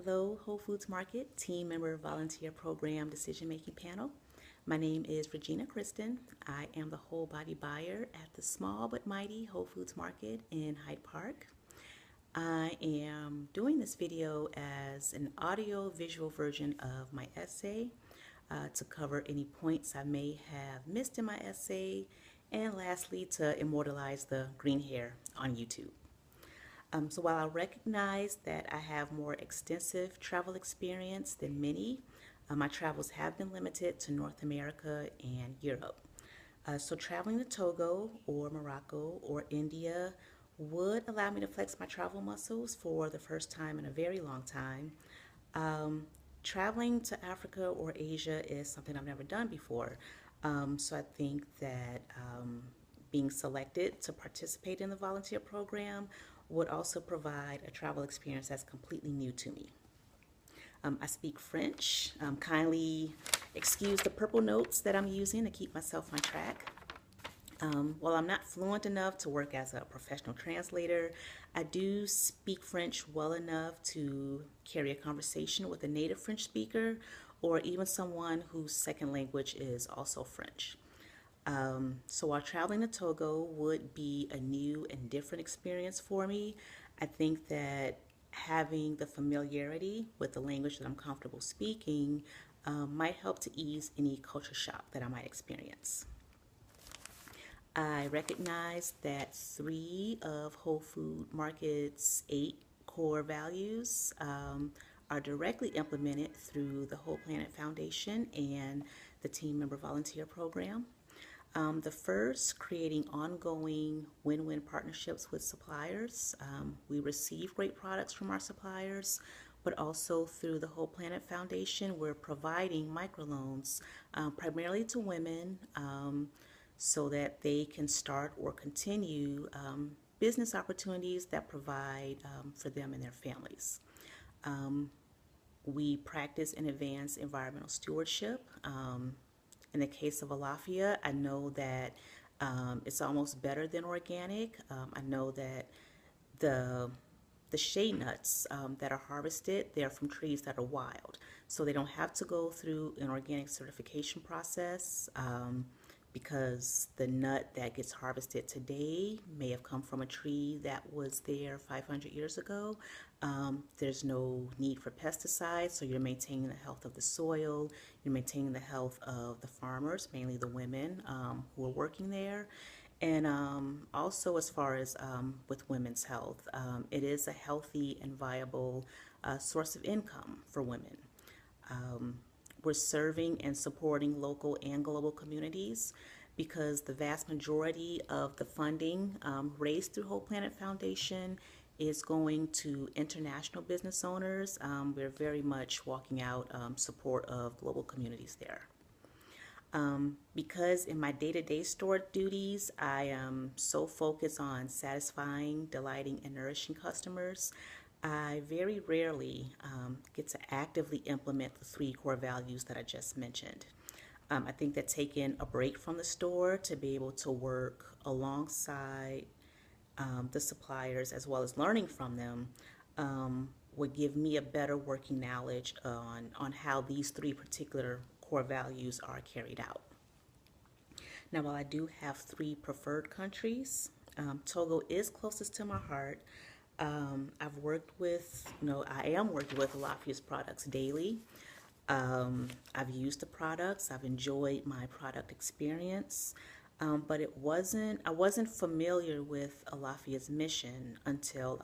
Hello, Whole Foods Market Team Member Volunteer Program Decision Making Panel. My name is Regina Kristen. I am the whole body buyer at the small but mighty Whole Foods Market in Hyde Park. I am doing this video as an audio visual version of my essay to cover any points I may have missed in my essay, and lastly to immortalize the green hair on YouTube. So while I recognize that I have more extensive travel experience than many, my travels have been limited to North America and Europe. So traveling to Togo or Morocco or India would allow me to flex my travel muscles for the first time in a very long time. Traveling to Africa or Asia is something I've never done before. So I think that being selected to participate in the volunteer program would also provide a travel experience that's completely new to me. I speak French. Kindly excuse the purple notes that I'm using to keep myself on track. While I'm not fluent enough to work as a professional translator, I do speak French well enough to carry a conversation with a native French speaker or even someone whose second language is also French. So while traveling to Togo would be a new and different experience for me, I think that having the familiarity with the language that I'm comfortable speaking might help to ease any culture shock that I might experience. I recognize that 3 of Whole Food Market's 8 core values are directly implemented through the Whole Planet Foundation and the Team Member Volunteer Program. The first, creating ongoing win-win partnerships with suppliers. We receive great products from our suppliers, but also through the Whole Planet Foundation, we're providing microloans primarily to women so that they can start or continue business opportunities that provide for them and their families. We practice and advance environmental stewardship. In the case of Alafia, I know that it's almost better than organic. I know that the shade nuts that are harvested, they're from trees that are wild. So they don't have to go through an organic certification process because the nut that gets harvested today may have come from a tree that was there 500 years ago. There's no need for pesticides, so you're maintaining the health of the soil, you're maintaining the health of the farmers, mainly the women who are working there. And also as far as with women's health, it is a healthy and viable source of income for women. We're serving and supporting local and global communities because the vast majority of the funding raised through Whole Planet Foundation is going to international business owners. We're very much walking out support of global communities there. Because in my day-to-day store duties, I am so focused on satisfying, delighting, and nourishing customers, I very rarely get to actively implement the 3 core values that I just mentioned. I think that taking a break from the store to be able to work alongside the suppliers as well as learning from them would give me a better working knowledge on how these 3 particular core values are carried out. Now, while I do have 3 preferred countries, Togo is closest to my heart. I've worked with, I am working with Alafia's products daily. I've used the products, I've enjoyed my product experience, but I wasn't familiar with Alafia's mission until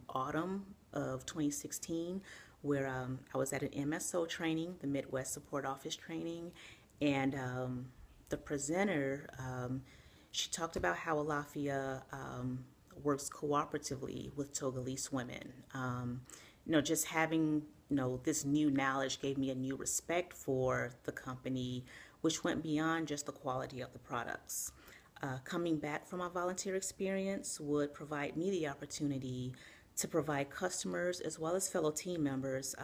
autumn of 2016, where I was at an MSO training, the Midwest Support Office training, and the presenter, she talked about how Alafia works cooperatively with Togolese women. Just having this new knowledge gave me a new respect for the company, which went beyond just the quality of the products. Coming back from my volunteer experience would provide me the opportunity to provide customers as well as fellow team members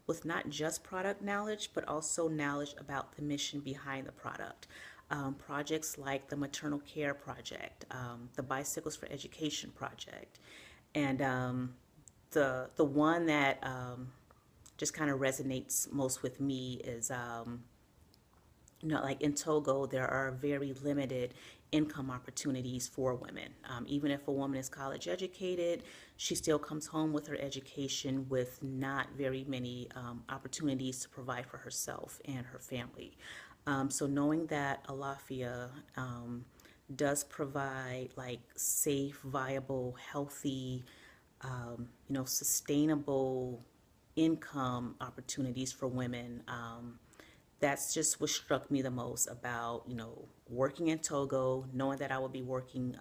with not just product knowledge, but also knowledge about the mission behind the product. Projects like the Maternal Care Project, the Bicycles for Education Project, and the one that just kind of resonates most with me is like in Togo, there are very limited income opportunities for women. Even if a woman is college educated, she still comes home with her education with not very many opportunities to provide for herself and her family. So knowing that Alafia does provide like safe, viable, healthy, sustainable income opportunities for women. That's just what struck me the most about, working in Togo, knowing that I would be working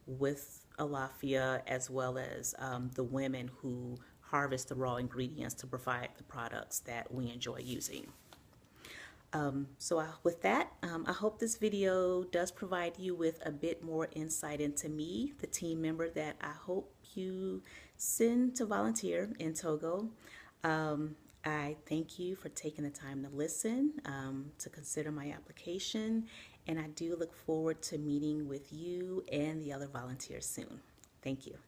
with Alafia as well as the women who harvest the raw ingredients to provide the products that we enjoy using. With that, I hope this video does provide you with a bit more insight into me, the team member that I hope you send to volunteer in Togo. I thank you for taking the time to listen, to consider my application, and I do look forward to meeting with you and the other volunteers soon. Thank you.